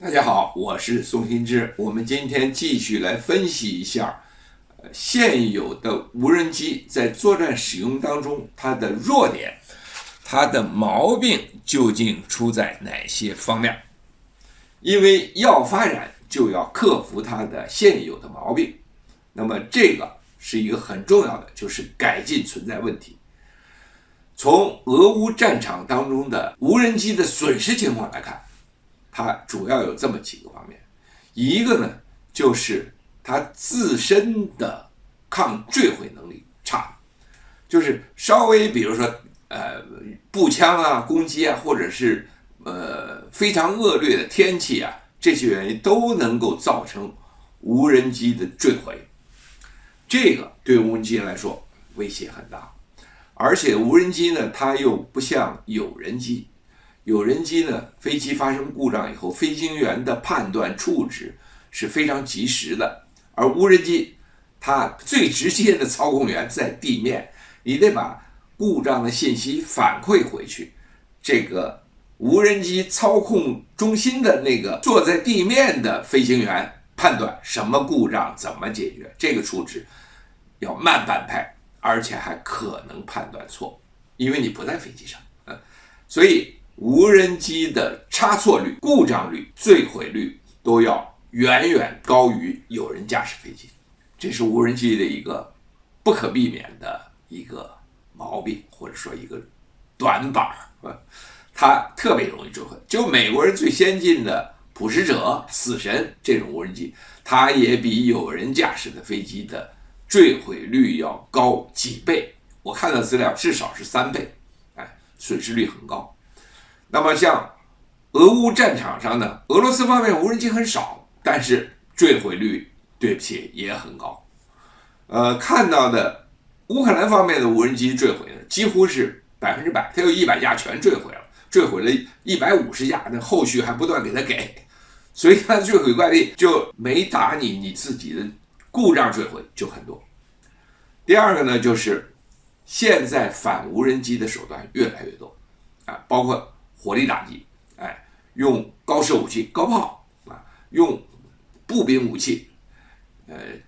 大家好，我是宋新之。我们今天继续来分析一下，现有的无人机在作战使用当中，它的弱点，它的毛病究竟出在哪些方面？因为要发展，就要克服它的现有的毛病。那么这个是一个很重要的，就是改进存在问题。从俄乌战场当中的无人机的损失情况来看，它主要有这么几个方面。一个呢，就是它自身的抗坠毁能力差，就是稍微比如说步枪啊、攻击啊，或者是非常恶劣的天气啊，这些原因都能够造成无人机的坠毁。这个对无人机来说威胁很大，而且无人机呢，它又不像有人机。有人机呢，飞机发生故障以后，飞行员的判断处置是非常及时的，而无人机它最直接的操控员在地面，你得把故障的信息反馈回去。这个无人机操控中心的那个坐在地面的飞行员判断什么故障怎么解决，这个处置要慢半拍，而且还可能判断错，因为你不在飞机上，所以无人机的差错率、故障率、坠毁率都要远远高于有人驾驶飞机，这是无人机的一个不可避免的一个毛病，或者说一个短板，它特别容易坠毁。就美国人最先进的捕食者、死神这种无人机，它也比有人驾驶的飞机的坠毁率要高几倍，我看到资料至少是3倍，损失率很高。那么像俄乌战场上呢，俄罗斯方面无人机很少，但是坠毁率对不起也很高。看到的乌克兰方面的无人机坠毁呢，几乎是100%，它有100架全坠毁了，坠毁了150架，那后续还不断给它给，所以它的坠毁概率就没打你自己的故障坠毁就很多。第二个呢，就是现在反无人机的手段越来越多，包括火力打击，用高射武器、高炮，用步兵武器，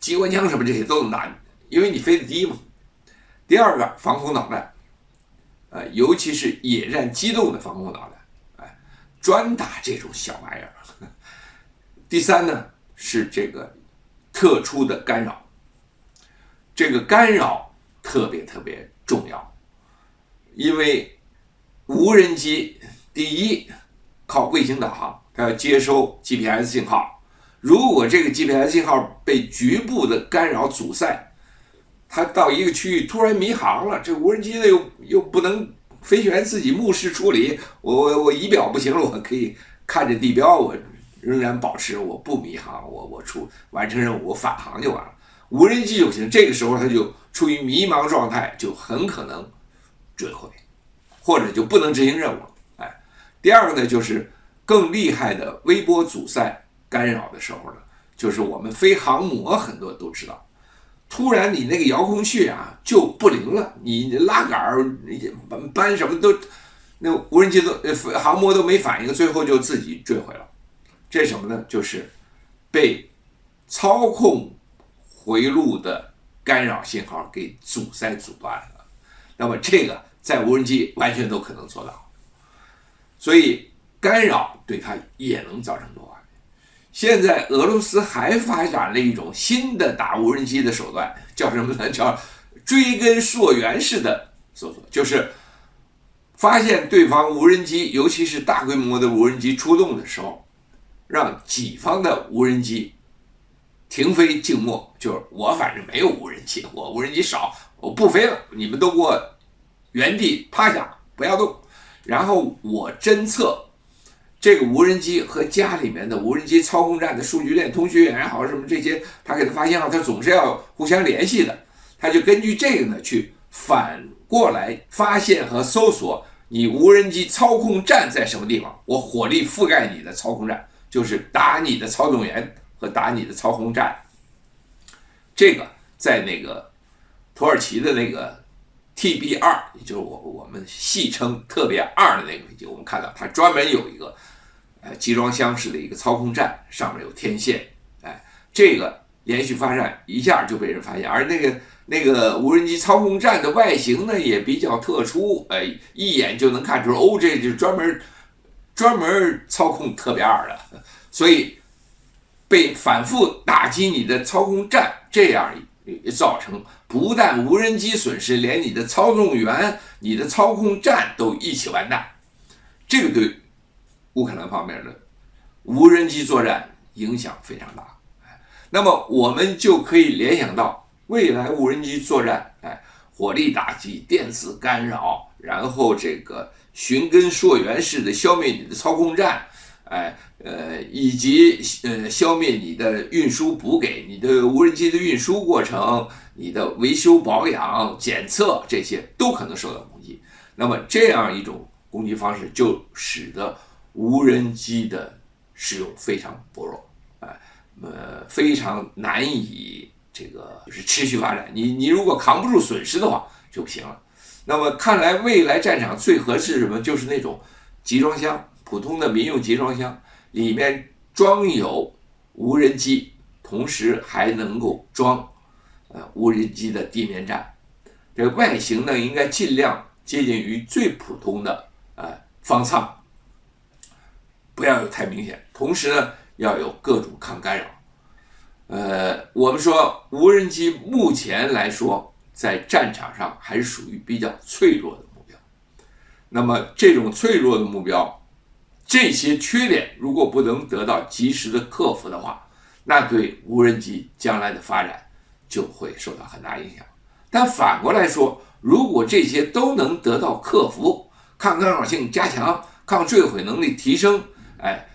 机关枪什么这些都能打你，因为你飞得低嘛。第二个，防空导弹，尤其是野战机动的防空导弹，专打这种小玩意儿。第三呢，是这个特殊的干扰，这个干扰特别重要，因为无人机第一靠卫星导航，它要接收 GPS 信号，如果这个 GPS 信号被局部的干扰阻塞，它到一个区域突然迷航了，这无人机呢又不能飞行员自己目视处理，我仪表不行了，我可以看着地标，我仍然保持我不迷航，我完成任务，我返航就完了。无人机就不行，这个时候它就处于迷茫状态，就很可能坠毁，或者就不能执行任务了。第二个呢，就是更厉害的微波阻塞干扰的时候呢，就是我们飞航模很多都知道，突然你那个遥控器就不灵了，你拉杆扳什么都，那无人机都航模都没反应，最后就自己坠毁了。这是什么呢？就是被操控回路的干扰信号给阻塞阻断了。那么这个在无人机完全都可能做到。所以干扰对它也能造成破坏。现在俄罗斯还发展了一种新的打无人机的手段，叫什么呢？叫追根溯源式的搜索，就是发现对方无人机，尤其是大规模的无人机出动的时候，让己方的无人机停飞静默，就是我反正没有无人机，我无人机少，我不飞了，你们都给我原地趴下，不要动。然后我侦测这个无人机和家里面的无人机操控站的数据链、通讯员也好什么这些，他给他发信号，他总是要互相联系的。他就根据这个呢，去反过来发现和搜索你无人机操控站在什么地方，我火力覆盖你的操控站，就是打你的操纵员和打你的操控站。这个在那个土耳其的那个TB2，也就是我们戏称特别2的那个飞机，我们看到它专门有一个集装箱式的一个操控站，上面有天线，这个连续发展一下就被人发现，而那个无人机操控站的外形呢也比较特殊，一眼就能看出哦，这就专门操控特别2的，所以被反复打击你的操控站，这样造成不但无人机损失，连你的操纵员、你的操控站都一起完蛋。这个对乌克兰方面的无人机作战影响非常大。那么我们就可以联想到未来无人机作战，火力打击、电子干扰，然后这个寻根溯源式的消灭你的操控站，以及消灭你的运输补给、你的无人机的运输过程、你的维修保养、检测，这些都可能受到攻击。那么这样一种攻击方式就使得无人机的使用非常薄弱，非常难以这个就是持续发展。你如果扛不住损失的话就不行了。那么看来未来战场最合适什么？就是那种集装箱，普通的民用集装箱，里面装有无人机，同时还能够装无人机的地面站。这个外形呢，应该尽量接近于最普通的方舱，不要有太明显。同时呢，要有各种抗干扰。我们说无人机目前来说，在战场上还是属于比较脆弱的目标。那么这种脆弱的目标，这些缺点如果不能得到及时的克服的话，那对无人机将来的发展就会受到很大影响。但反过来说，如果这些都能得到克服，抗干扰性加强，抗坠毁能力提升，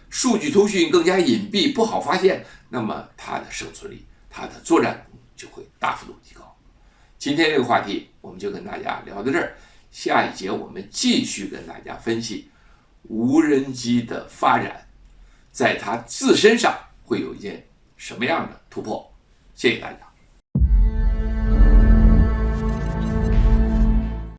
数据通讯更加隐蔽，不好发现，那么它的生存力、它的作战能力就会大幅度提高。今天这个话题我们就跟大家聊到这儿，下一节我们继续跟大家分析无人机的发展，在它自身上会有一件什么样的突破。谢谢大家。